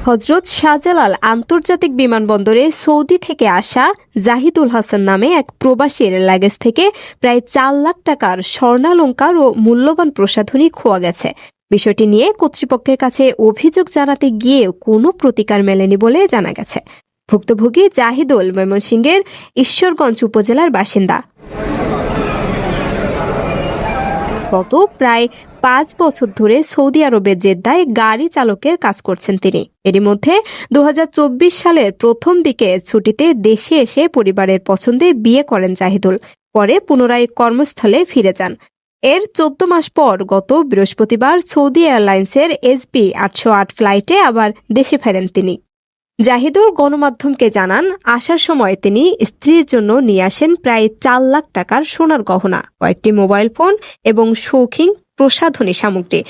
হজরত শাহজালাল আন্তর্জাতিক বিমানবন্দরে সৌদি থেকে আসা জাহিদুল হাসান নামে এক প্রবাসীর লাগেজ থেকে প্রায় ৪ লাখ টাকার স্বর্ণালংকার ও মূল্যবান প্রসাধনী খোয়া গেছে। বিষয়টি নিয়ে কর্তৃপক্ষের কাছে অভিযোগ জানাতে গিয়েও কোনো প্রতিকার মেলেনি বলে জানা গেছে। ভুক্তভোগী জাহিদুল ময়মনসিংহের ঈশ্বরগঞ্জ উপজেলার বাসিন্দা। গত প্রায় ৫ বছর ধরে সৌদি আরবের জেদ্দায় গাড়ি চালকের কাজ করছেন তিনি। এরই মধ্যে ২০২৪ সালের প্রথম দিকে ছুটিতে দেশে এসে পরিবারের পছন্দে বিয়ে করেন জাহিদুল। পরে পুনরায় কর্মস্থলে ফিরে যান। এর ১৪ মাস পর গত বৃহস্পতিবার সৌদি এয়ারলাইন্সের SB ৮০৮ ফ্লাইটে আবার দেশে ফেরেন তিনি। জাহিদুল গণমাধ্যমকে জানান, আসার সময় তিনি স্ত্রীর জন্য নিয়ে আসেন প্রায় ৪ লাখ টাকার সোনার গহনা, কয়েকটি মোবাইল ফোন এবং শৌখিন প্রসাধনী সামগ্রী।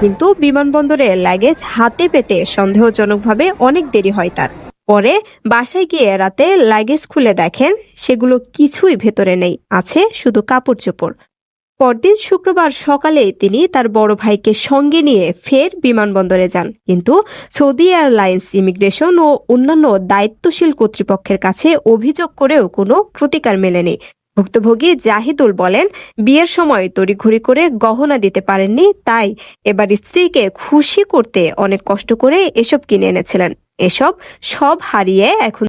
কিন্তু বিমানবন্দরে লাগেজ হাতে পেতে সন্দেহজনকভাবে অনেক দেরি হয় তার। পরে বাসায় গিয়ে রাতে লাগেজ খুলে দেখেন সেগুলো কিছুই ভেতরে নেই, আছে শুধু কাপড় চোপড়। পরদিন শুক্রবার সকালে তিনি তার বড় ভাইকে সঙ্গে নিয়ে ফের বিমানবন্দরে যান, কিন্তু সৌদি এয়ারলাইন্স ইমিগ্রেশন ও অন্যান্য দায়িত্বশীল কর্তৃপক্ষের কাছে অভিযোগ করেও কোনো প্রতিকার মেলেনি। ভুক্তভোগী জাহিদুল বলেন, বিয়ের সময় তড়িঘড়ি করে গহনা দিতে পারেননি, তাই এবার স্ত্রীকে খুশি করতে অনেক কষ্ট করে এসব কিনে এনেছিলেন। এসব সব হারিয়ে এখন